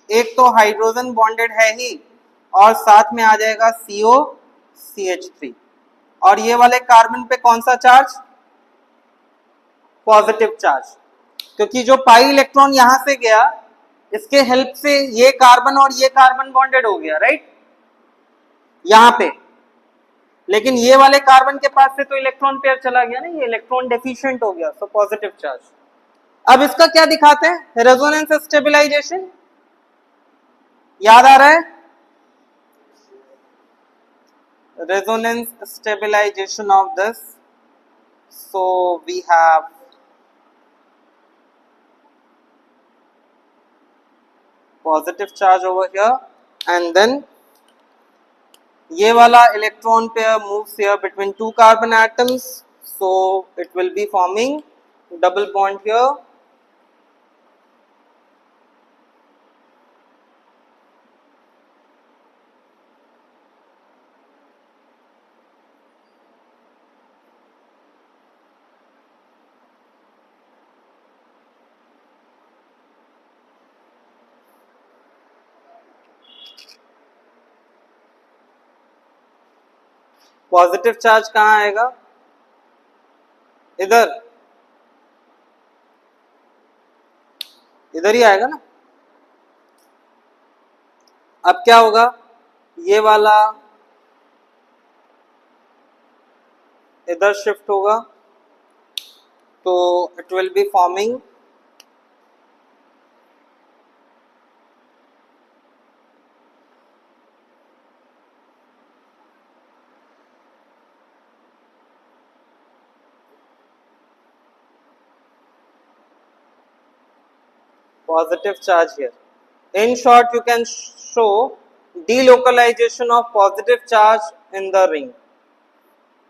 एक तो हाइड्रोजन बॉन्डेड है ही और साथ में आ जाएगा COCH3 और ये वाले कार्बन पे कौन सा चार्ज? पॉजिटिव चार्ज, क्योंकि जो पाई इलेक्ट्रॉन यहां से गया, इसके हेल्प से ये कार्बन और ये कार्बन बॉन्डेड हो गया, राइट, यहां पे। लेकिन ये वाले कार्बन के पास से तो इलेक्ट्रॉन पेयर चला गया ना, ये इलेक्ट्रॉन डेफिशिएंट हो गया, तो पॉजिटिव चार्ज। अब इसका क्या दिखाते हैं? रेजोनेंस स्टेबलाइजेशन, याद आ रहा है? Resonance stabilization of this, so we have positive charge over here and then ये वाला electron pair moves here between two carbon atoms, so it will be forming double bond here. Positive charge कहाँ आएगा? इधर, इधर ही आएगा ना। अब क्या होगा? ये वाला इधर शिफ्ट होगा, तो it will be forming positive charge here. In short, you can show delocalization of positive charge in the ring.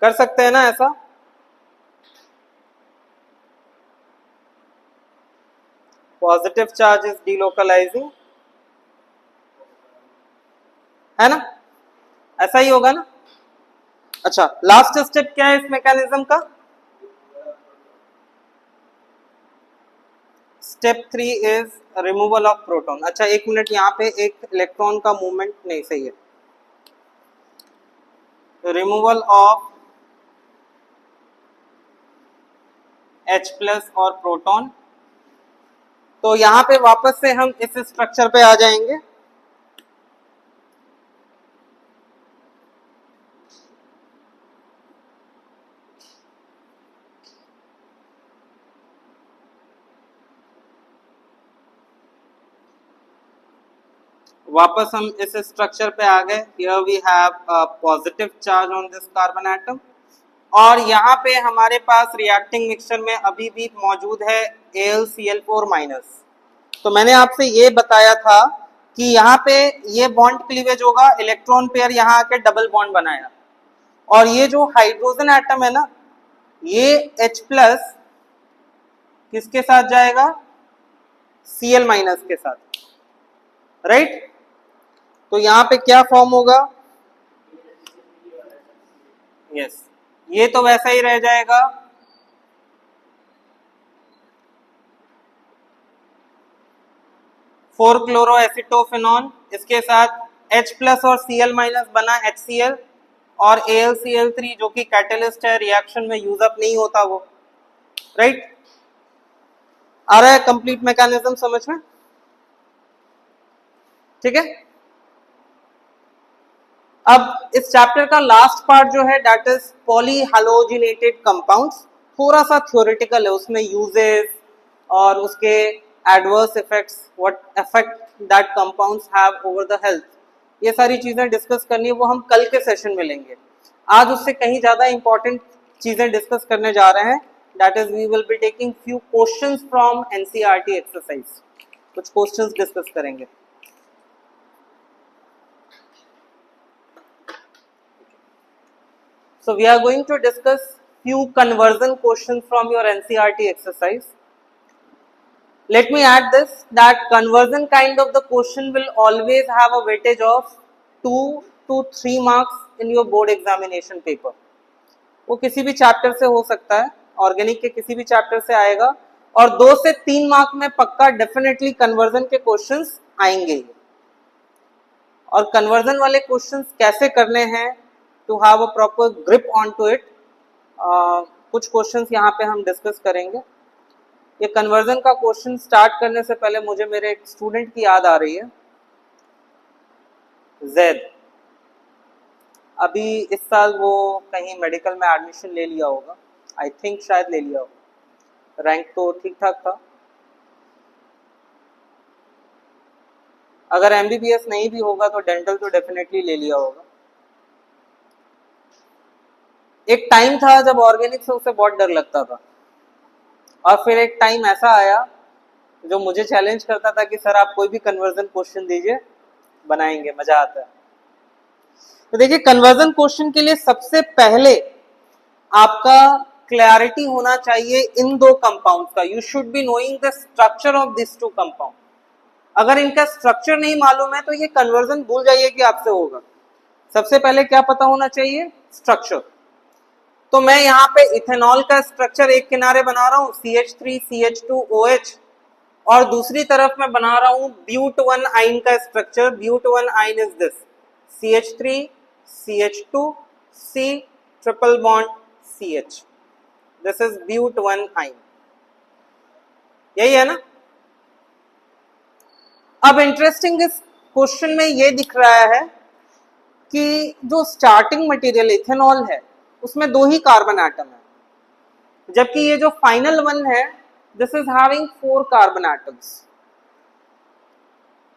कर सकते हैं ना ऐसा? Positive charge is delocalizing, है ना, ऐसा ही होगा ना। अच्छा, लास्ट स्टेप क्या है इस मैकेनिज्म का? Step 3 is removal of proton. अच्छा, एक मिनट, यहाँ पे एक इलेक्ट्रॉन का मूवमेंट नहीं सही है। रिमूवल ऑफ H+ और प्रोटॉन। तो यहां पे वापस से हम इस स्ट्रक्चर पे आ जाएंगे। वापस हम इस स्ट्रक्चर पे आ गए। Here we have a positive charge on this carbon atom, और यहाँ पे हमारे पास रिएक्टिंग मिक्सचर में अभी भी मौजूद है AlCl4-। तो मैंने आपसे ये बताया था कि यहाँ पे ये बॉन्ड क्लीवेज होगा, इलेक्ट्रॉन पेयर यहाँ आके डबल बॉन्ड बनाया, और ये जो हाइड्रोजन एटम है ना, ये H+ किसके साथ जाएगा? Cl- के साथ, राइट? तो यहाँ पे क्या फॉर्म होगा? यस, ये तो वैसा ही रह जाएगा। फोर क्लोरो एसिटोफिनॉन, इसके साथ H+ और Cl- बना HCl, और AlCl3 जो कि कैटलिस्ट है, रिएक्शन में यूज अप नहीं होता वो, राइट? आ रहा है कंप्लीट मैकेनिज्म समझ में? ठीक है। अब इस चैप्टर का लास्ट पार्ट जो है दैट इज पॉलीहैलोजिनेटेड कंपाउंड्स। थोड़ा सा थ्योरेटिकल है, उसमें यूजेस और उसके adverse effects, what effect that compounds have over the health, ये सारी चीजें डिस्कस करनी है, वो हम कल के सेशन में लेंगे। आज उससे कहीं ज्यादा इंपॉर्टेंट चीजें डिस्कस करने जा रहे हैं, that is we will be taking few questions from NCERT exercise. कुछ क्वेश्चंस डिस्कस करेंगे। So we are going to discuss few conversion questions from your NCERT exercise. Let me add this, that conversion kind of the question will always have a weightage of 2 to 3 marks in your board examination paper. वो किसी भी chapter से हो सकता है, organic के किसी भी चैप्टर से आएगा, और 2 से 3 मार्क में पक्का डेफिनेटली कन्वर्जन के क्वेश्चंस आएंगे। और कन्वर्जन वाले क्वेश्चंस कैसे करने हैं, to have a proper grip on to it, कुछ क्वेश्चंस यहाँ पे हम डिस्कस करेंगे। ये कन्वर्जन का क्वेश्चन स्टार्ट करने से पहले मुझे मेरे एक स्टूडेंट की याद आ रही है, जैद। अभी इस साल वो कहीं मेडिकल में एडमिशन ले लिया होगा, आई थिंक शायद ले लिया होगा, रैंक तो ठीक ठाक था। अगर एमबीबीएस नहीं भी होगा तो डेंटल तो डेफिनेटली ले लिया होगा। एक टाइम था जब ऑर्गेनिक से उसे बहुत डर लगता था, और फिर एक टाइम ऐसा आया जो मुझे चैलेंज करता था कि सर आप कोई भी कन्वर्जन क्वेश्चन दीजिए, बनाएंगे, मजा आता है। तो देखिए, कन्वर्जन क्वेश्चन के लिए सबसे पहले आपका क्लैरिटी होना चाहिए इन दो कंपाउंड्स का। You should be knowing the structure of this two compound. अगर इनका स्ट्रक्चर नहीं मालूम है तो ये कन्वर्जन भूल जाइए कि आपसे होगा। सबसे पहले क्या पता होना चाहिए? स्ट्रक्चर। तो मैं यहाँ पे इथेनॉल का स्ट्रक्चर एक किनारे बना रहा हूँ CH3CH2OH, और दूसरी तरफ मैं बना रहा हूँ ब्यूट-1 आइन का structure. But yne is this CH3CH2C triple bond CH, this is but yne, यही है ना? अब इंटरेस्टिंग इस क्वेश्चन में ये दिख रहा है कि जो स्टार्टिंग मटेरियल इथेनॉल है उसमें 2 ही कार्बन एटम है, जबकि ये जो फाइनल वन है this is having 4 carbon atoms.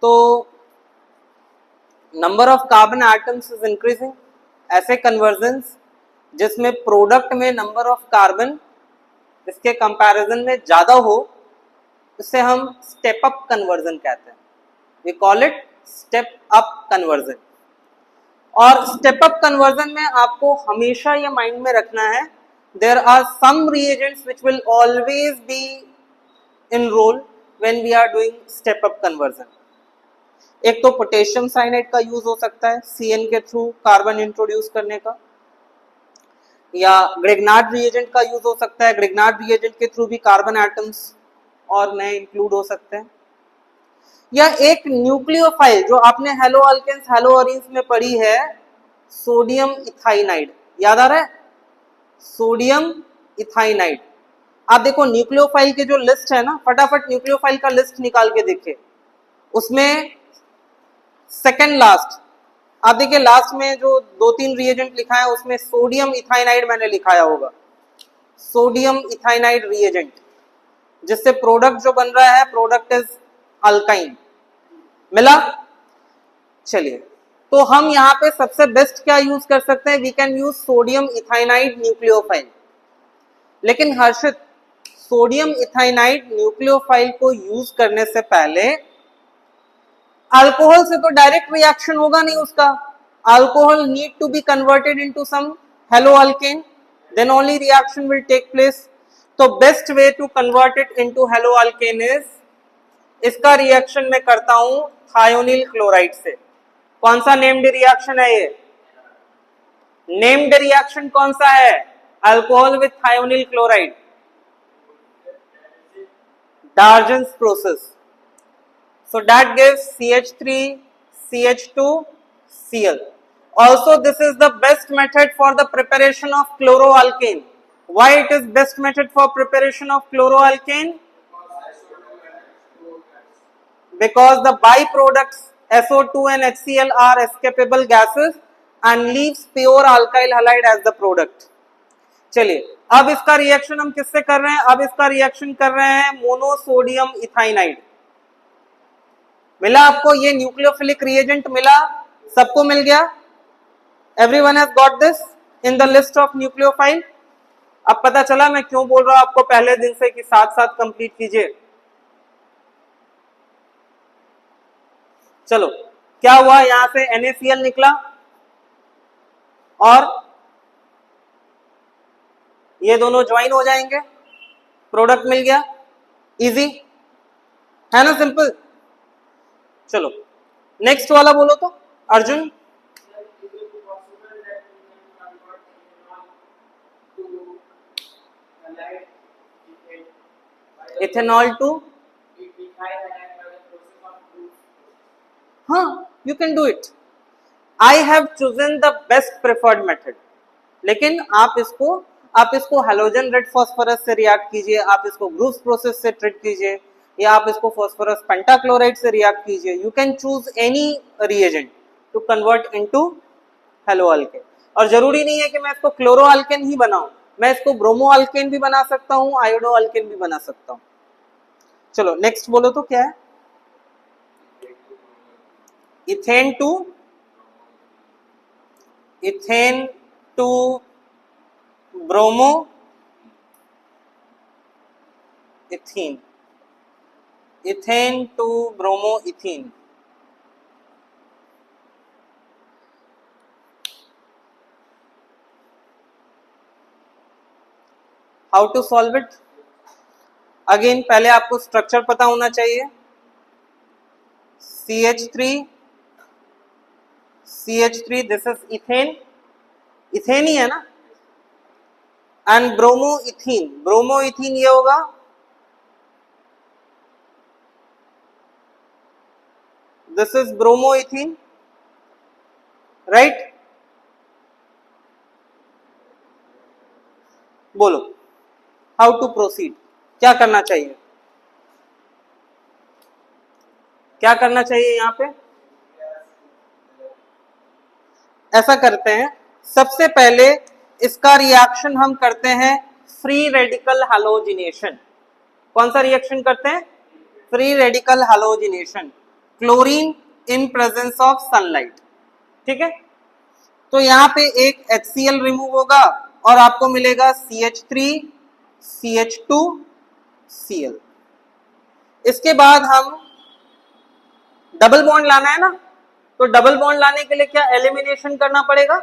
तो number of carbon atoms is increasing. ऐसे कन्वर्जन्स जिसमें प्रोडक्ट में नंबर ऑफ कार्बन इसके कंपैरिजन में ज्यादा हो, उसे हम स्टेप अप कन्वर्जन कहते हैं। We call it step up conversion. और स्टेप अप कन्वर्जन में आपको हमेशा ये माइंड में रखना है, there are some reagents which will always be in role when we are doing step up conversion. एक तो पोटेशियम साइनाइड का यूज हो सकता है CN के थ्रू कार्बन इंट्रोड्यूस करने का, या ग्रिग्नार्ड रिएजेंट का यूज हो सकता है, ग्रिग्नार्ड रिएजेंट के थ्रू भी कार्बन एटम्स और नए इंक्लूड हो सकते हैं, या एक न्यूक्लियोफाइल जो आपने हेलो अल्केन्स हेलो अरीन्स में पढ़ी है, सोडियम इथाइनाइड, याद आ रहा है, सोडियम इथाइनाइड। आप देखो न्यूक्लियोफाइल के जो लिस्ट है ना, फटाफट न्यूक्लियोफाइल का लिस्ट निकाल के देखिए, उसमें सेकंड लास्ट आप देखिए, लास्ट में जो 2-3 रिएजेंट लिखा है उसमें सोडियम इथाइनाइड मैंने लिखाया होगा, सोडियम इथाइनाइड रिएजेंट, जिससे प्रोडक्ट जो बन रहा है प्रोडक्ट इज अल्काइन। मिला? चलिए, तो हम यहाँ पे सबसे बेस्ट क्या यूज कर सकते हैं, we can use sodium ethynide nucleophile. लेकिन हर्षित, सोडियम इथाइनाइड न्यूक्लियोफाइल को यूज करने से पहले अल्कोहल से तो डायरेक्ट रिएक्शन होगा नहीं उसका, alcohol need to be converted into some halo alkane, then only reaction will take place. तो best way to convert it into halo alkane is, इसका रिएक्शन मैं करता हूं थायोनिल क्लोराइड से। कौन सा नेम्ड रिएक्शन है ये? नेम्ड रिएक्शन कौन सा है? Alcohol with thionyl chloride, Darjan's process. So that gives CH3, CH2, Cl. Also, this is the best method for the preparation of chloroalkane. Why it is best method for preparation of chloroalkane? Because the byproducts SO2 and HCl are escapable gases and leaves pure alkyl halide as the product. चलिए, अब इसका reaction हम किससे कर रहे हैं? अब इसका रिएक्शन कर रहे हैं मोनोसोडियम इथाइनाइड। मिला आपको? ये न्यूक्लियोफिलिक रिएजेंट मिला, सबको मिल गया? Everyone has got this in the list of nucleophile. अब पता चला मैं क्यों बोल रहा हूं आपको पहले दिन से कि साथ साथ कंप्लीट कीजिए। चलो, क्या हुआ, यहां से NaCl निकला और ये दोनों ज्वाइन हो जाएंगे, प्रोडक्ट मिल गया। इजी है ना, सिंपल। चलो नेक्स्ट वाला बोलो तो अर्जुन। इथेनॉल टू, हाँ you can do it. I have chosen the best preferred method, लेकिन आप इसको हेलोजन रेड फॉस्फोरस से रिएक्ट कीजिए, आप इसको ग्रूव्स प्रोसेस से ट्रीट कीजिए, या आप इसको फॉस्फोरस पेंटाक्लोराइड से रिएक्ट कीजिए। You can choose any reagent to convert into halo alkane. और जरूरी नहीं है कि मैं इसको क्लोरो अल्केन ही बनाऊं, मैं इसको ब्रोमो अल्केन भी बना सकता हूं, आयोडो अल्केन भी बना सकता हूं। चलो नेक्स्ट बोलो तो क्या है? Ethane to bromo ethene, ethane to bromo ethene. How to solve it? Again पहले आपको स्ट्रक्चर पता होना चाहिए। CH3 this is ethane, ethane ही है ना, एंड ब्रोमो इथीन ये होगा, this is bromo ethene, right? बोलो हाउ टू प्रोसीड, क्या करना चाहिए? क्या करना चाहिए यहां पे? ऐसा करते हैं, सबसे पहले इसका रिएक्शन हम करते हैं फ्री रेडिकल हैलोजिनेशन। कौन सा रिएक्शन करते हैं? Free radical halogenation, chlorine in presence of sunlight. ठीक है, तो यहां पे एक HCl रिमूव होगा और आपको मिलेगा CH3 CH2 Cl। इसके बाद हम डबल बॉन्ड लाना है ना, तो डबल बॉन्ड लाने के लिए क्या एलिमिनेशन करना पड़ेगा?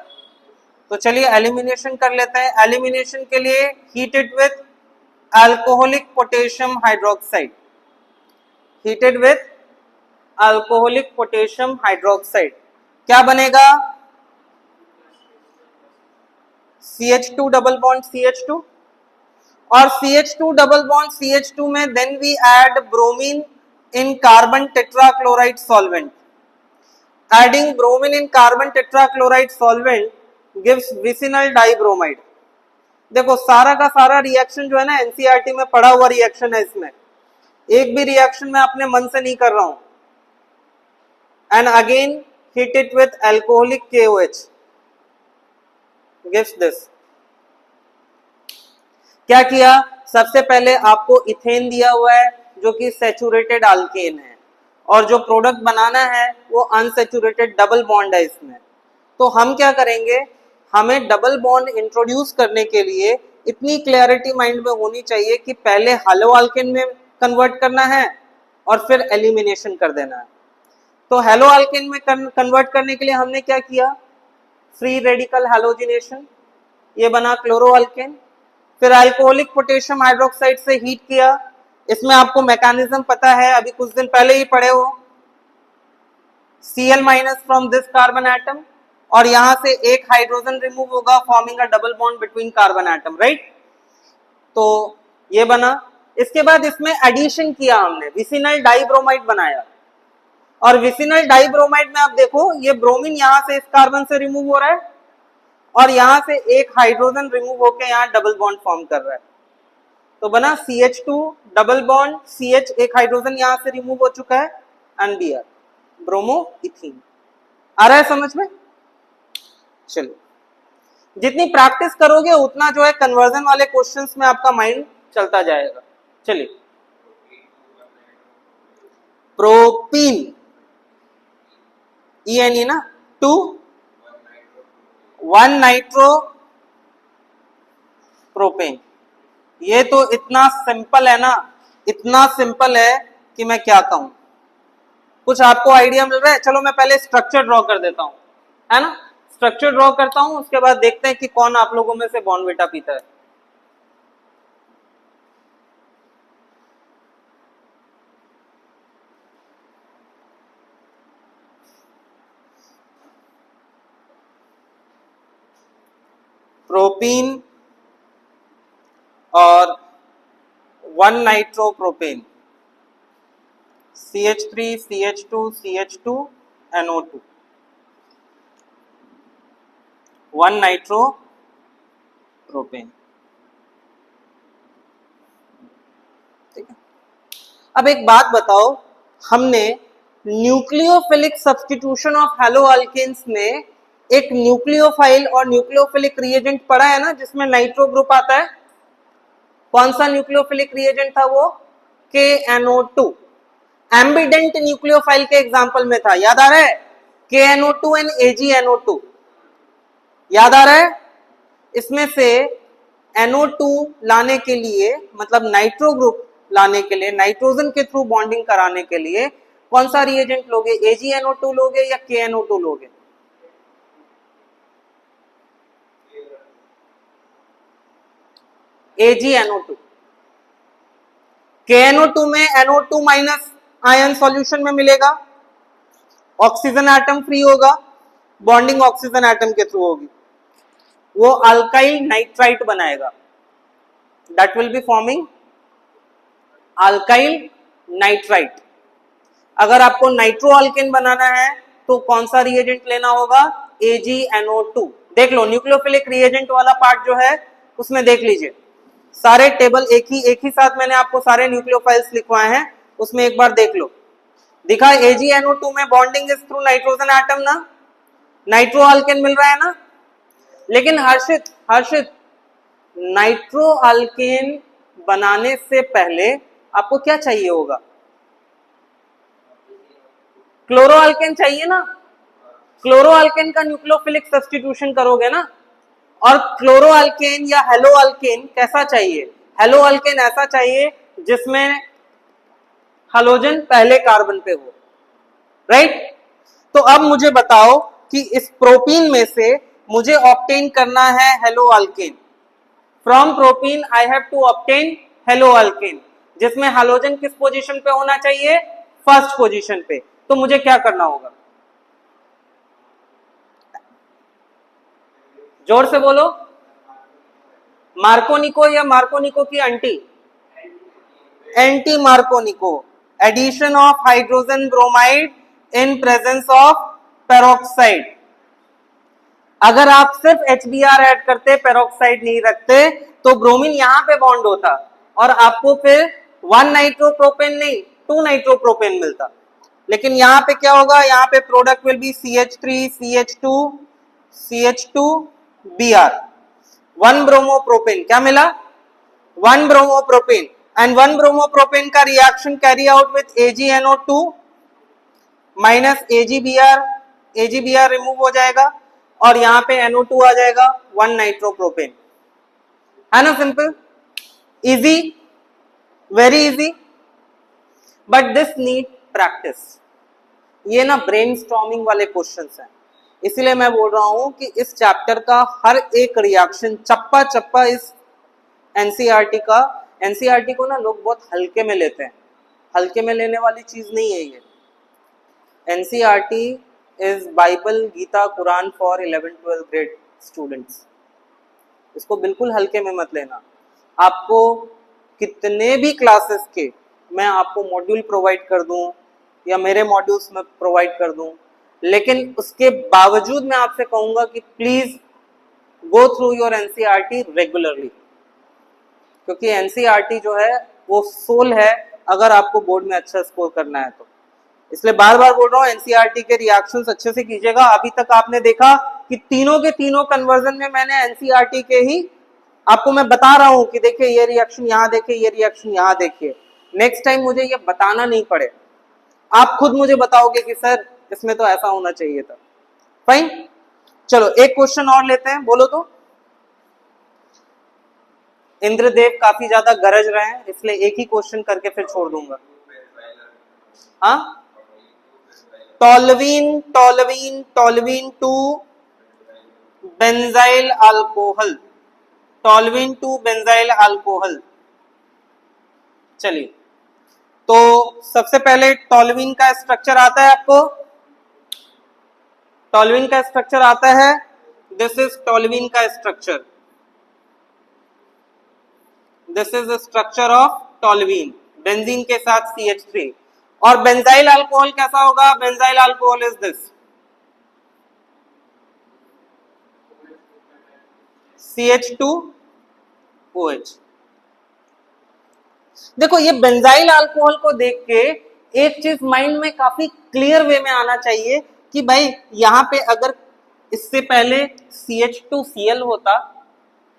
तो चलिए एलिमिनेशन कर लेते हैं। एलिमिनेशन के लिए heat it with alcoholic potassium hydroxide, heated with alcoholic potassium hydroxide. क्या बनेगा? CH2 डबल बॉन्ड CH2 और CH2 डबल बॉन्ड CH2 में then we add bromine in carbon tetrachloride solvent. Adding bromine in carbon tetrachloride solvent gives vicinal dibromide. देखो सारा का सारा reaction जो है ना एनसीईआरटी में पढ़ा हुआ रिएक्शन है, इसमें एक भी रिएक्शन मैं अपने मन से नहीं कर रहा हूं. And again hit it with alcoholic KOH gives this. क्या किया, सबसे पहले आपको इथेन दिया हुआ है जो कि सैचुरेटेड अल्केन है और जो प्रोडक्ट बनाना है वो अनसैचुरेटेड डबल बॉन्ड है इसमें. तो हम क्या करेंगे, हमें डबल बॉन्ड इंट्रोड्यूस करने के लिए इतनी क्लैरिटी माइंड में होनी चाहिए कि पहले हैलो अल्केन में कन्वर्ट करना है और फिर एलिमिनेशन कर देना है. तो हैलो अल्केन में कन्वर्ट करने के लिए हमने क्या किया, फ्री रेडिकल हैलोजिनेशन, ये बना क्लोरो अल्केन. फिर अल्कोहलिक पोटेशियम हाइड्रोक्साइड से हीट किया. इसमें आपको मैकेनिज्म पता है, अभी कुछ दिन पहले ही पढ़े हो. Cl minus from this carbon atom और यहां से एक हाइड्रोजन रिमूव होगा forming a double bond between carbon atom, right. तो ये बना. इसके बाद इसमें एडिशन किया हमने, विसिनल डाइब्रोमाइड बनाया और विसिनल डाइब्रोमाइड में आप देखो ये ब्रोमीन यहां से इस कार्बन से रिमूव हो रहा है और यहां से एक हाइड्रोजन रिमूव होकर यहां डबल बॉन्ड फॉर्म कर रहा है. तो बना CH2 डबल बॉन्ड CH, एक हाइड्रोजन यहां से रिमूव हो चुका है एंड Br, ब्रोमो इथीन. आ रहा है समझ में. चलो, जितनी प्रैक्टिस करोगे उतना जो है कन्वर्जन वाले क्वेश्चंस में आपका माइंड चलता जाएगा. चलिए, प्रोपीन ENE ना, 2 1 नाइट्रो प्रोपेन. ये तो इतना सिंपल है ना, इतना सिंपल है कि मैं क्या कहूं. कुछ आपको आइडिया मिल रहा है. चलो मैं पहले स्ट्रक्चर ड्रॉ कर देता हूं, है ना. स्ट्रक्चर ड्रॉ करता हूं, उसके बाद देखते हैं कि कौन आप लोगों में से बॉर्नविटा पीता है. प्रोपीन और 1 nitropropane, CH3 CH2 CH2 NO2, 1 nitropropane. ठीक है. अब एक बात बताओ, हमने nucleophilic substitution of halo alkanes में एक न्यूक्लियोफाइल और न्यूक्लियोफिलिक रिएजेंट पढ़ा है ना, जिसमें नाइट्रो ग्रुप आता है. कौन सा न्यूक्लियोफिलिक रिएजेंट था वो, KNO2. एम्बिडेंट न्यूक्लियोफाइल के एग्जांपल में था, याद आ रहा है, KNO2 एंड AgNO2, याद आ रहा है. इसमें से NO2 लाने के लिए, मतलब नाइट्रो ग्रुप लाने के लिए, नाइट्रोजन के थ्रू बॉन्डिंग कराने के लिए कौन सा रिएजेंट लोगे, AgNO2 लोगे या KNO2 लोगे. AgNO2. KNO2 में NO2 माइनस आयन सॉल्यूशन में मिलेगा, ऑक्सीजन एटम फ्री होगा, बॉन्डिंग ऑक्सीजन एटम के थ्रू होगी, वो अल्काइल नाइट्राइट बनाएगा. That will be forming alkyl nitrite. अगर आपको नाइट्रो अल्केन बनाना है तो कौन सा रिएजेंट लेना होगा, AgNO2. देख लो, न्यूक्लियोफिलिक रिएजेंट वाला पार्ट जो है उसमें देख लीजिए, सारे टेबल एक ही साथ मैंने आपको सारे न्यूक्लियोफाइल्स लिखवाए हैं, उसमें एक बार देख लो. दिखा, AgNO2 में bonding is through nitrogen atom ना, नाइट्रो अल्केन मिल रहा है ना. लेकिन हर्षित नाइट्रो अल्केन बनाने से पहले आपको क्या चाहिए होगा, क्लोरो अल्केन चाहिए ना. क्लोरो अल्केन का न्यूक्लियोफिलिक सब्स्टिट्यूशन करोगे ना. और क्लोरो अल्केन या हेलो अल्केन कैसा चाहिए, हेलो अल्केन ऐसा चाहिए जिसमें हाइड्रोजन पहले कार्बन पे हो, राइट. तो अब मुझे बताओ कि इस प्रोपीन में से मुझे ऑब्टेन करना है halo alkane. From propene I have to obtain halo alkane, जिसमें हाइड्रोजन किस पोजीशन पे होना चाहिए, फर्स्ट पोजीशन पे. तो मुझे क्या करना होगा, जोर से बोलो. मार्कोनिको या मार्कोनिको की anti, anti Markovnikov, addition of hydrogen bromide in presence of peroxide. अगर आप सिर्फ HBr ऐड करते, पेरोक्साइड नहीं रखते, तो ब्रोमीन यहां पे बॉन्ड होता और आपको फिर 1 नाइट्रोप्रोपेन नहीं 2 नाइट्रोप्रोपेन मिलता। लेकिन यहां पे क्या होगा, यहां पे product will be CH3 CH2 CH2Br, 1 bromopropane. क्या मिला? 1 ब्रोमोप्रोपेन। एंड 1 ब्रोमोप्रोपेन का reaction carry out with AgNO2 minus AgBr, AgBr remove हो जाएगा और यहां पे NO2 आ जाएगा, 1 नाइट्रोप्रोपेन। है ना simple, easy, very easy, but this need practice. ये ना ब्रेनस्टॉर्मिंग वाले क्वेश्चंस हैं, इसीलिए मैं बोल रहा हूं कि इस चैप्टर का हर एक रिएक्शन चप्पा चप्पा इस एनसीईआरटी का, एनसीईआरटी को ना लोग बहुत हल्के में लेते हैं, हल्के में लेने वाली चीज नहीं है ये। NCERT is Bible, Gita, Quran for 11-12 grade students. इसको बिल्कुल हल्के में मत लेना। आपको कितने भी क्लासेस के मैं आपको मॉड्यूल प्रोवाइड कर दूं या मेरे मॉड्यूल्स में प्रोवाइड कर दूं, लेकिन उसके बावजूद मैं आपसे कहूंगा कि please go through your NCERT regularly, क्योंकि एनसीईआरटी जो है वो सोल है अगर आपको बोर्ड में अच्छा स्कोर करना है तो। इसलिए बार बार बोल रहा हूँ, एनसीईआरटी के रिएक्शंस अच्छे से कीजिएगा। अभी तक आपने देखा कि तीनों के तीनों कन्वर्जन में मैंने एनसीईआरटी के ही आपको मैं बता रहा हूं कि देखिए ये रिएक्शन यहां देखिए, ये रिएक्शन यहां देखिए। नेक्स्ट टाइम मुझे ये बताना नहीं पड़े, आप खुद मुझे बताओगे कि सर इसमें तो ऐसा होना चाहिए था। फाइन, चलो एक क्वेश्चन और लेते हैं, बोलो तो। इंद्रदेव काफी ज्यादा गरज रहे हैं, इसलिए एक ही क्वेश्चन करके फिर छोड़ दूंगा। हाँ, toluene, toluene, toluene to benzyl alcohol, toluene to benzyl alcohol. चलिए, तो सबसे पहले टोल्यूइन का स्ट्रक्चर आता है आपको, टोल्यूइन का स्ट्रक्चर आता है, दिस इज टोल्यूइन का structure, this is the structure of toluene, benzene के साथ CH3। और बेंजाइल अल्कोहल कैसा होगा? Benzyl alcohol is this, CH2OH। देखो ये बेंजाइल अल्कोहल को देख के एक चीज माइंड में काफी क्लियर वे में आना चाहिए कि भाई यहां पे अगर इससे पहले CH2Cl होता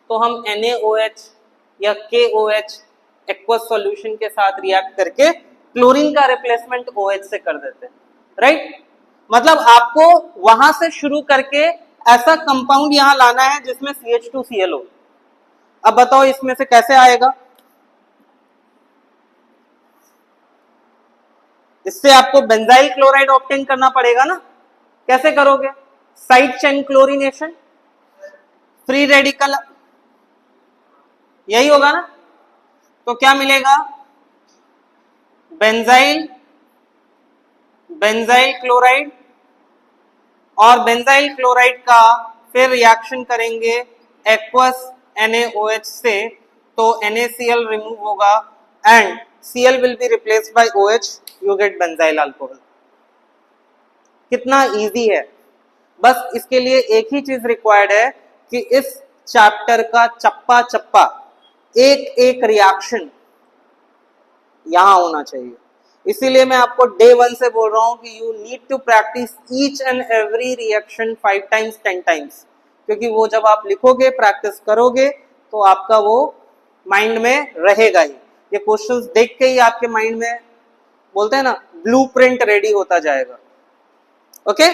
तो हम NaOH या KOH एक्वस सॉल्यूशन के साथ रिएक्ट करके क्लोरीन का रिप्लेसमेंट OH से कर देते, राइट? मतलब आपको वहां से शुरू करके ऐसा कंपाउंड यहां लाना है जिसमें CH2Cl हो। अब बताओ इसमें से कैसे आएगा? इससे आपको बेंजाइल क्लोराइड ऑब्टेन करना पड़ेगा ना। कैसे करोगे? Side chain chlorination, free radical, यही होगा ना। तो क्या मिलेगा? बेंजाइल, बेंजाइल क्लोराइड, और बेंजाइल क्लोराइड का फिर रिएक्शन करेंगे एक्वस NaOH से, तो NaCl रिमूव होगा and Cl will be replaced by OH, you get benzyl alcohol। कितना इजी है। बस इसके लिए एक ही चीज रिक्वायर्ड है कि इस चैप्टर का चप्पा चप्पा एक एक रिएक्शन यहां होना चाहिए। इसीलिए मैं आपको डे 1 से बोल रहा हूं कि you need to practise each and every reaction 5 times 10 times, क्योंकि वो जब आप लिखोगे, प्रैक्टिस करोगे तो आपका वो माइंड में रहेगा ही। ये क्वेश्चंस देख के ही आपके माइंड में, बोलते हैं ना, ब्लूप्रिंट रेडी होता जाएगा। ओके